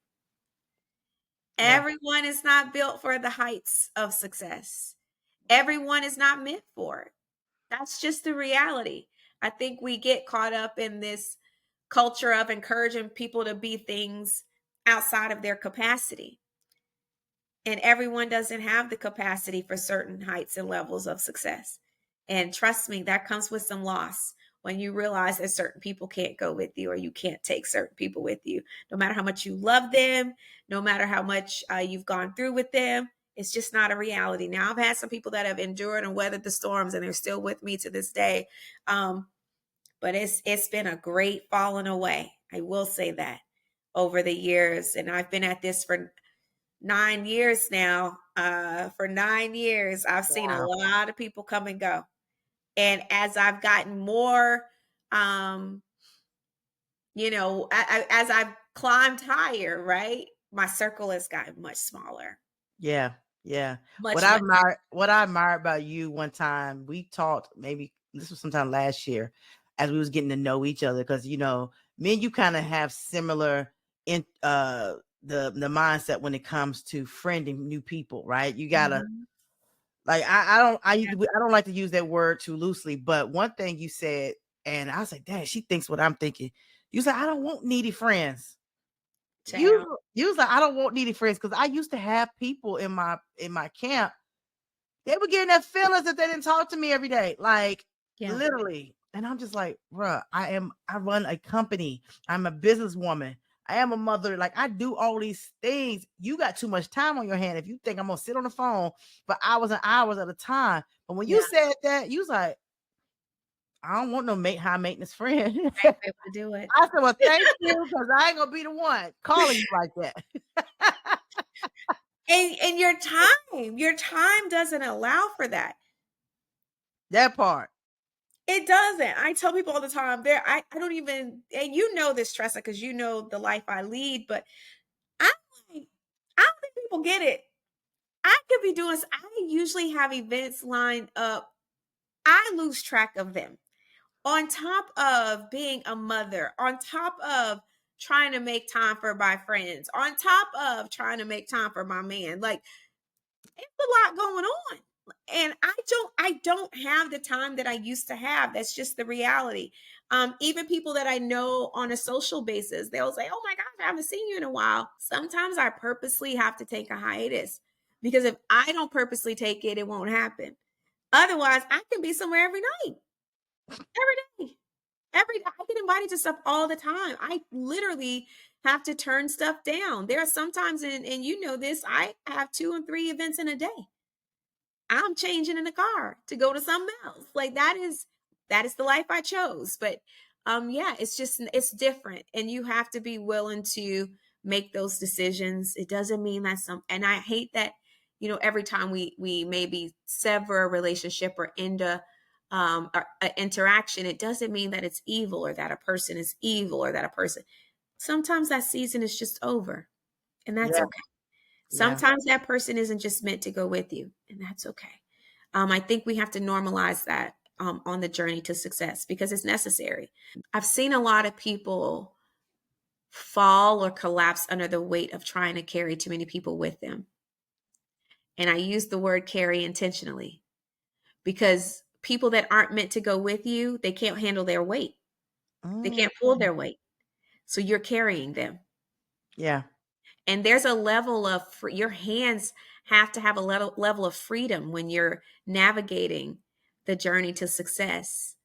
yeah, Everyone is not built for the heights of success. Everyone is not meant for it. That's just the reality. I think we get caught up in this culture of encouraging people to be things outside of their capacity. And everyone doesn't have the capacity for certain heights and levels of success. And trust me, that comes with some loss when you realize that certain people can't go with you, or you can't take certain people with you. No matter how much you love them, no matter how much you've gone through with them, it's just not a reality. Now, I've had some people that have endured and weathered the storms, and they're still with me to this day. But it's been a great falling away. I will say that over the years, and I've been at this for 9 years now. For 9 years, I've seen a wow, lot of people come and go. And as I've gotten more, um, as I've climbed higher, right, my circle has gotten much smaller, yeah, yeah. much, much. What I admired about you, one time we talked, maybe this was sometime last year, as we was getting to know each other, because me and you kind of have similar in the mindset when it comes to friending new people, right? You gotta, Mhm. like, I don't like to use that word too loosely, but one thing you said, and I was like, dang, she thinks what I'm thinking. You said, I don't want needy friends. Child. You was like, I don't want needy friends, because I used to have people in my camp. They were getting their feelings if they didn't talk to me every day, like, Yeah. literally. And I'm just like, bruh, I run a company. I'm a businesswoman. I am a mother. Like, I do all these things. You got too much time on your hand if you think I'm gonna sit on the phone for hours and hours at a time. But when you Yeah. said that, you was like, I don't want no high maintenance friend. I ain't able to do it. I said, well, thank you, because I ain't gonna be the one calling you like that. And your time doesn't allow for that. That part. It doesn't. I tell people all the time, I don't even, and you know this, Tressa, because you know the life I lead, but I like, I don't think people get it. I could be doing, I usually have events lined up. I lose track of them. On top of being a mother, on top of trying to make time for my friends, on top of trying to make time for my man. Like, it's a lot going on. And I don't have the time that I used to have. That's just the reality. Even people that I know on a social basis, they'll say, "Oh my gosh, I haven't seen you in a while." Sometimes I purposely have to take a hiatus, because if I don't purposely take it, it won't happen. Otherwise, I can be somewhere every night, every day. Every day. I get invited to stuff all the time. I literally have to turn stuff down. There are sometimes, and you know this, I have 2 and 3 events in a day. I'm changing in the car to go to something else. Like, that is the life I chose. But yeah, it's different, and you have to be willing to make those decisions. It doesn't mean that and I hate that, every time we maybe sever a relationship or end a interaction, it doesn't mean that it's evil, or that a person is evil, or that a person, sometimes that season is just over, and that's Yeah, okay. yeah, Sometimes that person isn't just meant to go with you, and that's okay. I think we have to normalize that on the journey to success, because it's necessary. I've seen a lot of people fall or collapse under the weight of trying to carry too many people with them. And I use the word carry intentionally, because people that aren't meant to go with you, they can't handle their weight. They mm, can't pull their weight. So you're carrying them. yeah, And there's a level of your hands have to have a level of freedom when you're navigating the journey to success,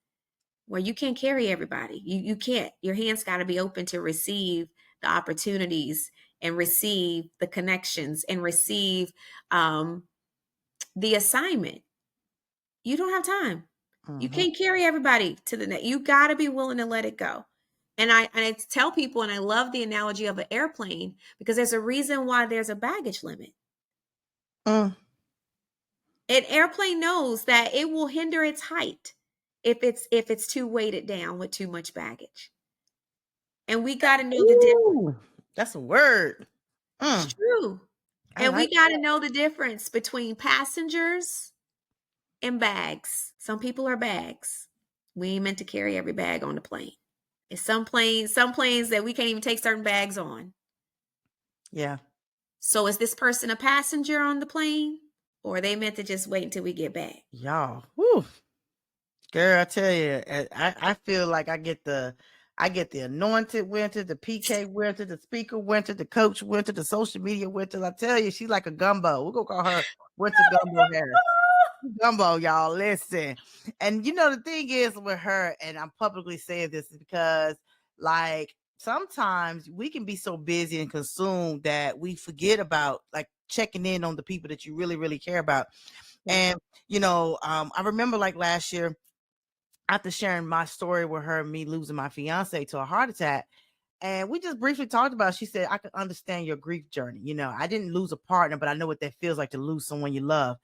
where you can't carry everybody. You can't. Your hands got to be open to receive the opportunities, and receive the connections, and receive um, the assignment. You don't have time. You mhm, can't carry everybody to the net. You got to be willing to let it go. And I tell people, and I love the analogy of an airplane, because there's a reason why there's a baggage limit. mm, An airplane knows that it will hinder its height if it's too weighted down with too much baggage. And we got to know the difference. Ooh, that's a word. It's Mm, true. I And we like got to that. know the difference between passengers and bags. Some people are bags. We ain't meant to carry every bag on the plane. It's some planes that we can't even take certain bags on. Yeah. So is this person a passenger on the plane? Or are they meant to just wait until we get back? Y'all. Woo. Girl, I tell you, I feel like I get the anointed winter, the PK winter, the speaker winter, the coach winter, the social media winter. I tell you, she's like a gumbo. We're gonna call her Winter Gumbo Harris. Gumbo, y'all. Listen. And you know the thing is with her, and I'm publicly saying this is because like sometimes we can be so busy and consumed that we forget about like checking in on the people that you really, really care about. Yeah. And I remember like last year after sharing my story with her, me losing my fiance to a heart attack. And we just briefly talked about, she said, I can understand your grief journey. I didn't lose a partner, but I know what that feels like to lose someone you love.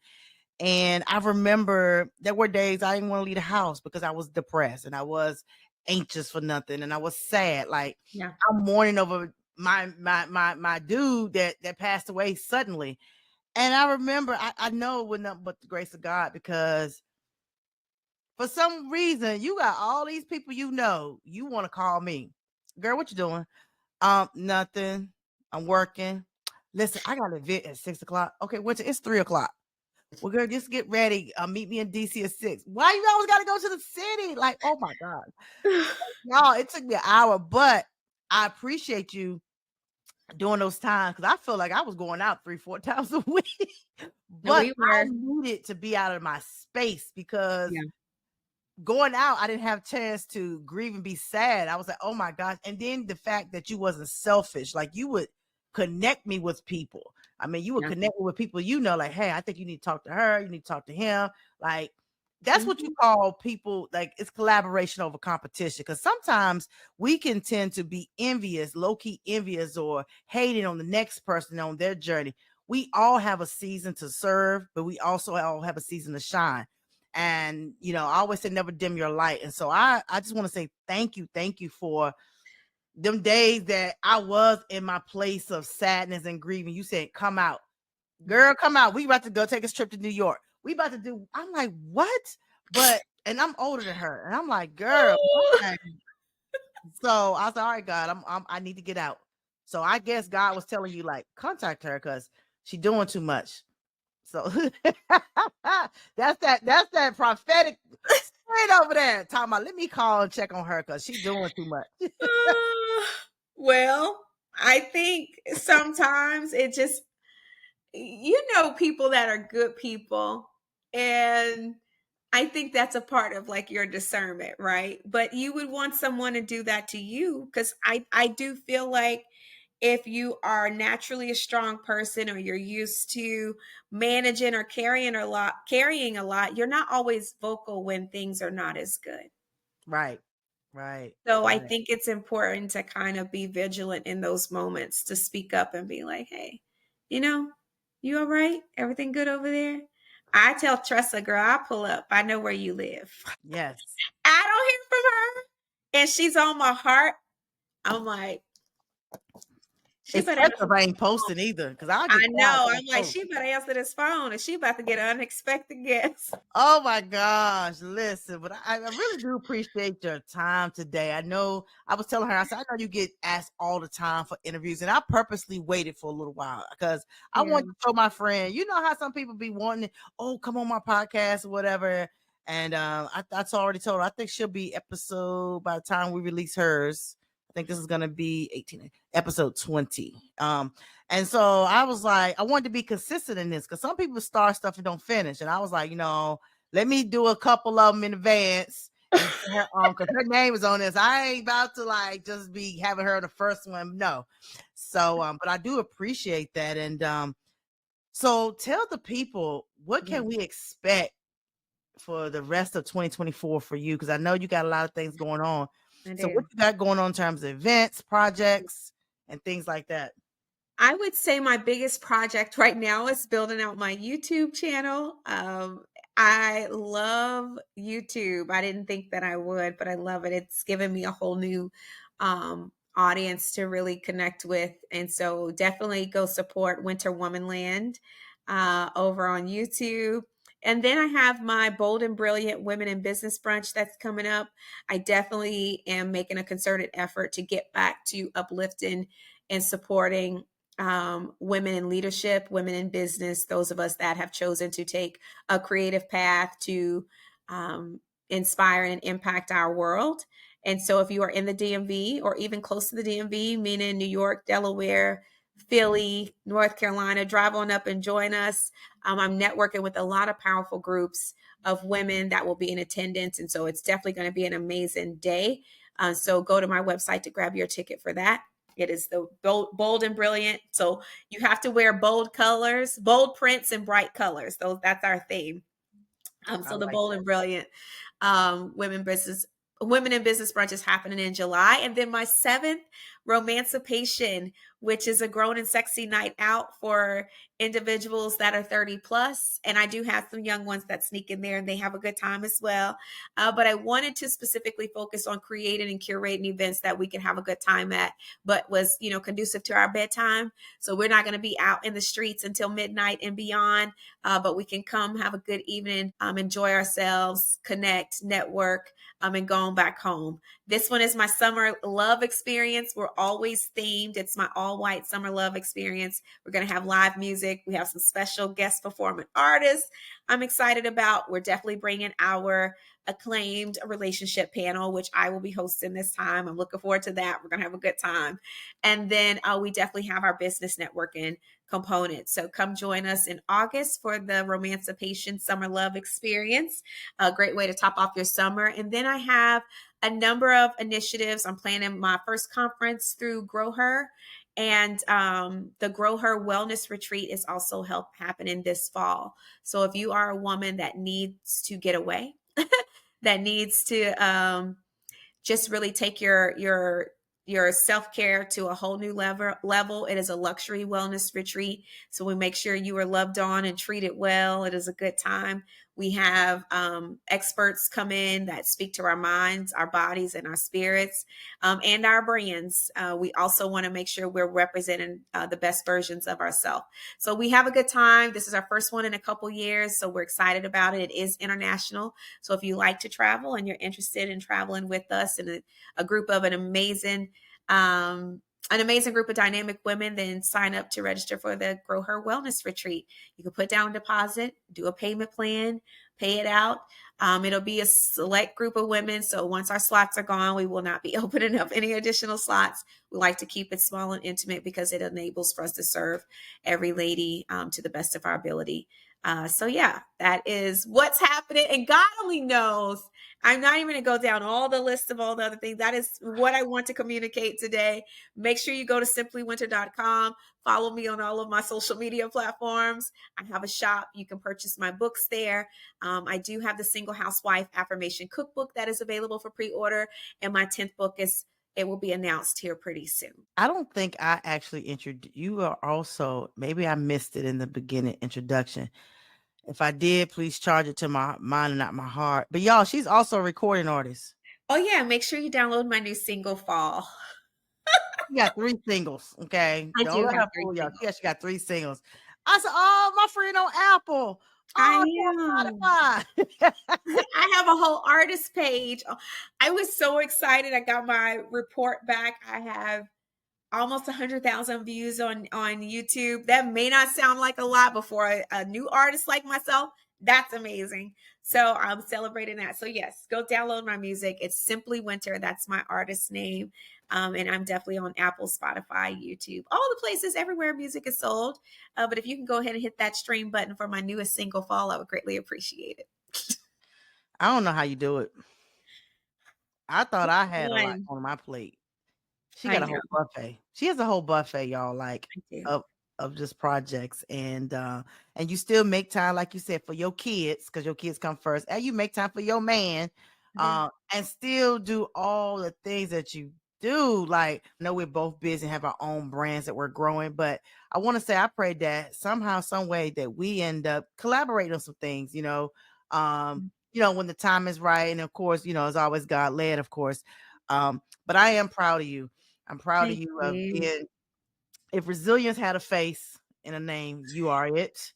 And I remember there were days I didn't want to leave the house because I was depressed and I was anxious for nothing and I was sad. Like Yeah. I'm mourning over my dude that passed away suddenly. And I remember I know it was nothing but the grace of God because for some reason, you got all these people you want to call me. Girl, what you doing? Nothing. I'm working. Listen, I got an event at 6 o'clock. Okay, Winter, it's 3 o'clock. Well, girl, just get ready. Meet me in DC at 6. Why you always gotta go to the city? Like, oh my God. Y'all, it took me an hour, but I appreciate you during those times because I feel like I was going out 3, 4 times a week. And But we I were. needed to be out of my space because Yeah. going out, I didn't have a chance to grieve and be sad. I was like, oh my gosh. And then the fact that you wasn't selfish, like you would connect me with people. I mean, you would Yeah. connect with people, like, hey, I think you need to talk to her, you need to talk to him. Like, that's what you Mhm. call people, like it's collaboration over competition. Because sometimes we can tend to be envious, low-key envious, or hating on the next person on their journey. We all have a season to serve, but we also all have a season to shine. And I always say never dim your light. And so I just want to say thank you for them days that I was in my place of sadness and grieving. You said come out, girl, come out, we about to go take a trip to New York, we about to do. I'm like, what? But and I'm older than her and I'm like, girl, okay. So I was like, all right, God, I need to get out. So I guess God was telling you like contact her because she's doing too much. So that's that prophetic spirit over there. Talking about, let me call and check on her because she's doing too much. Uh, well, I think sometimes it just, people that are good people. And I think that's a part of like your discernment, right? But you would want someone to do that to you because I do feel like if you are naturally a strong person or you're used to managing or carrying a lot, you're not always vocal when things are not as good. Right, right, So I right. think it's important to kind of be vigilant in those moments to speak up and be like, hey, you know, you all right? Everything good over there? I tell Tressa, girl, I pull up. I know where you live. Yes. I don't hear from her. And she's on my heart. I'm like, she better Especially answer if I this ain't phone. posting either, because I'll I get quiet know. when I I'm like, post. she better answer this phone. And she about to get an unexpected guest. Oh my gosh, listen, but I really do appreciate your time today. I know I was telling her, I said, I know you get asked all the time for interviews, and I purposely waited for a little while because I Yeah. want to show my friend, you know how some people be wanting, oh, come on my podcast or whatever. And I already told her, I think she'll be episode by the time we release hers. I think this is gonna be 18, episode 20. And so I was like, I wanted to be consistent in this because some people start stuff and don't finish. And I was like, let me do a couple of them in advance and get her on because her name is on this. I ain't about to like just be having her the first one. No. So but I do appreciate that. And so tell the people, what Yeah, can we expect for the rest of 2024 for you? Because I know you got a lot of things going on. I So what do. you got going on in terms of events, projects, and things like that? I would say my biggest project right now is building out my YouTube channel. I love YouTube. I didn't think that I would, but I love it. It's given me a whole new audience to really connect with. And so definitely go support Winter Womanland over on YouTube. And then I have my Bold and Brilliant Women in Business Brunch that's coming up. I definitely am making a concerted effort to get back to uplifting and supporting women in leadership, women in business, those of us that have chosen to take a creative path to um, inspire and impact our world. And so if you are in the DMV or even close to the DMV, meaning New York, Delaware, Philly, North Carolina, drive on up and join us. I'm networking with a lot of powerful groups of women that will be in attendance. And so it's definitely going to be an amazing day. So go to my website to grab your ticket for that. It is the bold and brilliant. So you have to wear bold colors, bold prints, and bright colors. So that's our theme. I So the like bold that. and brilliant women in business brunch is happening in July, and then my seventh romancipation, which is a grown and sexy night out for individuals that are 30 plus, and I do have some young ones that sneak in there and they have a good time as well. But I wanted to specifically focus on creating and curating events that we can have a good time at, but was conducive to our bedtime. So we're not going to be out in the streets until midnight and beyond, but we can come have a good evening, enjoy ourselves, connect, network, and going back home. This one is my summer love experience. We're always themed. It's my all white summer love experience. We're going to have live music. We have some special guest performing artists I'm excited about. We're definitely bringing our acclaimed relationship panel, which I will be hosting this time. I'm looking forward to that. We're going to have a good time. And then we definitely have our business networking component. So come join us in August for the Romancipation Summer Love Experience. A great way to top off your summer. And then I have a number of initiatives. I'm planning my first conference through Grow Her. And the Grow Her Wellness Retreat is also happening this fall. So if you are a woman that needs to get away, that needs to just really take your self-care to a whole new level. It is a luxury wellness retreat. So we make sure you are loved on and treated well. It is a good time. We have experts come in that speak to our minds, our bodies, and our spirits, and our brands. We also want to make sure we're representing the best versions of ourselves. So we have a good time. This is our first one in a couple years, so we're excited about it. It is international. So if you like to travel and you're interested in traveling with us and a group of an amazing group of dynamic women, then sign up to register for the Grow Her Wellness Retreat. You can put down a deposit, do a payment plan, pay it out. It'll be a select group of women. So once our slots are gone, we will not be opening up any additional slots. We like to keep it small and intimate because it enables for us to serve every lady to the best of our ability. So yeah, that is what's happening. And God only knows. I'm not even going to go down all the list of all the other things. That is what I want to communicate today. Make sure you go to simplywinter.com. Follow me on all of my social media platforms. I have a shop. You can purchase my books there. I do have the Single Housewife Affirmation Cookbook that is available for pre-order. And my 10th book it will be announced here pretty soon. I don't think I actually introduced you. Are also, maybe I missed it in the beginning introduction. If I did, please charge it to my mind and not my heart. But y'all, she's also a recording artist. Oh yeah, make sure you download my new single Fall. She got 3 singles, okay? I Don't do let have her 3 fool y'all. singles. She actually got 3 singles. I said, "Oh, my friend on Apple. I Oh, am. she on Spotify." I have a whole artist page. I was so excited. I got my report back. I have almost 100,000 views on YouTube. That may not sound like a lot, but for a new artist like myself, that's amazing. So I'm celebrating that. So yes, go download my music. It's Simply Winter. That's my artist name. And I'm definitely on Apple, Spotify, YouTube, all the places everywhere music is sold. But if you can go ahead and hit that stream button for my newest single Fall, I would greatly appreciate it. I don't know how you do it. I thought I had a lot One, on my plate. She I got a know. whole buffet. She has a whole buffet, y'all, like, I do. of just projects, and you still make time, like you said, for your kids, because your kids come first, and you make time for your man, Mhm. and still do all the things that you do. Like, I know we're both busy and have our own brands that we're growing, but I want to say I pray that somehow, some way that we end up collaborating on some things, when the time is right. And of course, it's always God led, of course. But I am proud of you. I'm proud of Thank you of you. being, if resilience had a face and a name, you are it.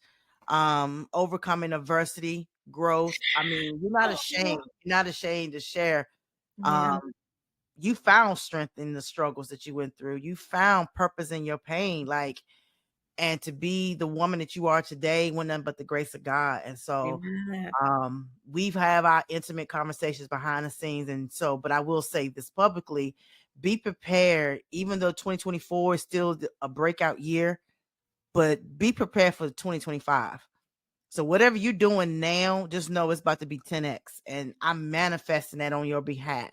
Overcoming adversity, growth. I mean, you're not ashamed. Oh, You're not ashamed to share. yeah, Um, you found strength in the struggles that you went through. You found purpose in your pain, like, and to be the woman that you are today, wasn't nothing but the grace of God. And so, amen. we've had our intimate conversations behind the scenes, and so, but I will say this publicly: be prepared. Even though 2024 is still a breakout year, but be prepared for 2025. So whatever you're doing now, just know it's about to be 10x, and I'm manifesting that on your behalf.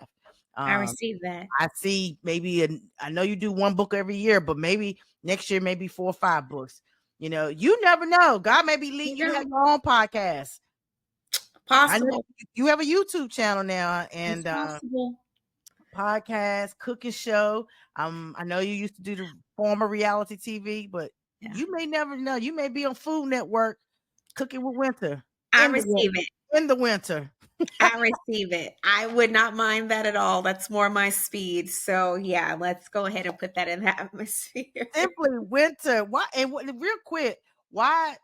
I Um, received that. I see maybe I know you do one book every year, but maybe next year maybe 4 or 5 books. You never know. God may be leading You you to know, have your own podcast. I know possible. you have a YouTube channel now, It's and possible. podcast, cooking show. I know you used to do the former reality TV, but Yeah. you may never know. You may be on Food Network cooking with winter I in the receive it. in the winter. I receive it. I would not mind that at all. That's more my speed. So yeah, let's go ahead and put that in the atmosphere. Simply winter. Why? And real quick, why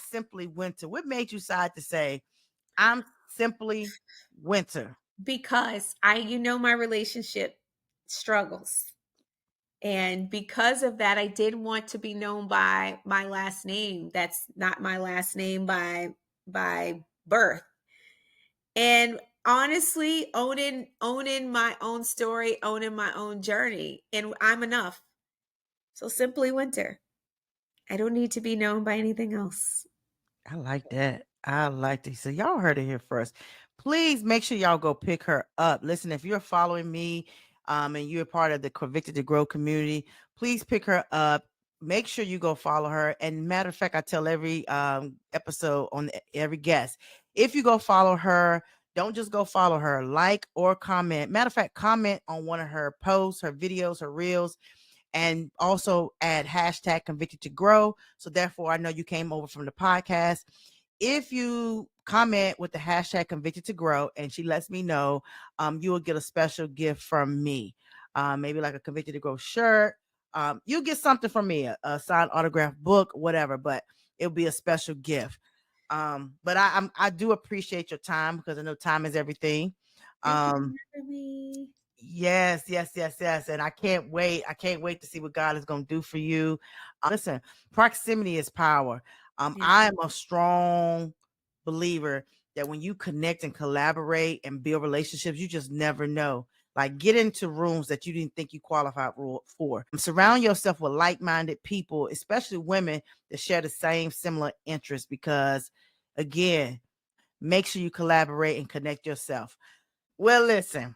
simply winter? What made you decide to say I'm simply winter? Because my relationship struggles. And because of that, I didn't want to be known by my last name. That's not my last name by birth. And honestly, owning my own story, owning my own journey, and I'm enough. So simply winter. I don't need to be known by anything else. I like that. I like that. So y'all heard it here first. Please make sure y'all go pick her up. Listen, if you're following me, and you're part of the Convicted to Grow community, please pick her up. Make sure you go follow her. And matter of fact, I tell every episode on every guest, if you go follow her, don't just go follow her, like or comment. Matter of fact, comment on one of her posts, her videos, her reels, and also add hashtag convicted to grow. So therefore, I know you came over from the podcast. If you comment with the hashtag convicted to grow and she lets me know, you will get a special gift from me. Maybe like a convicted to grow shirt. You'll get something from me, a signed autograph book, whatever, but it'll be a special gift. But I do appreciate your time because I know time is everything. Thank you for Um, having me. Yes, yes, yes, yes. And I can't wait. I can't wait to see what God is going to do for you. Listen, proximity is power. Yeah. I am a strong believer that when you connect and collaborate and build relationships, you just never know. Like, get into rooms that you didn't think you qualified for. Surround yourself with like-minded people, especially women that share the same similar interests, because again, make sure you collaborate and connect yourself. Well, listen,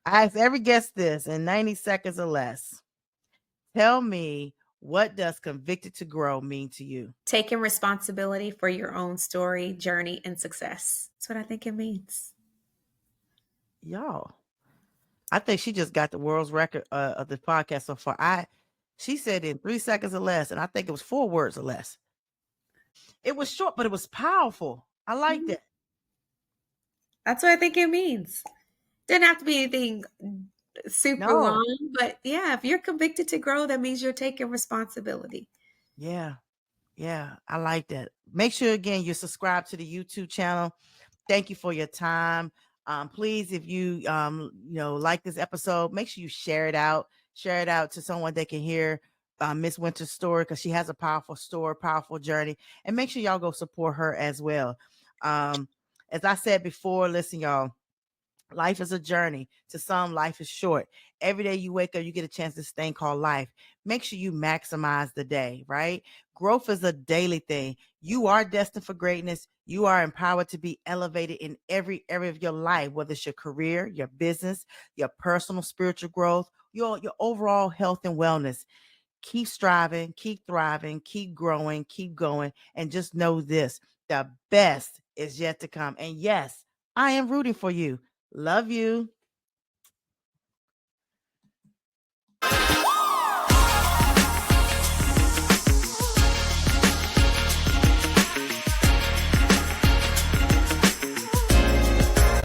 I ask every guest this in 90 seconds or less. Tell me, what does convicted to grow mean to you? Taking responsibility for your own story, journey, and success. That's what I think it means. Y'all, I think she just got the world's record of the podcast so far. She said in 3 seconds or less, and I think it was 4 words or less. It was short, but it was powerful. I like Mhm. that. That's what I think it means. Didn't have to be anything super No, long, but yeah, if you're convicted to grow, that means you're taking responsibility. yeah, yeah, I like that. Make sure again you subscribe to the YouTube channel. Thank you for your time. Please, if you like this episode, make sure you share it out. Share it out to someone that can hear Miss Winter's story, because she has a powerful story, powerful journey. And make sure y'all go support her as well. Um, as I said before, listen, y'all. Life is a journey. To some, life is short. Every day you wake up, you get a chance to this thing called life. Make sure you maximize the day, right? Growth is a daily thing. You are destined for greatness. You are empowered to be elevated in every area of your life, whether it's your career, your business, your personal spiritual growth, your overall health and wellness. Keep striving, keep thriving, keep growing, keep going, and just know this: the best is yet to come. And yes, I am rooting for you. Love you.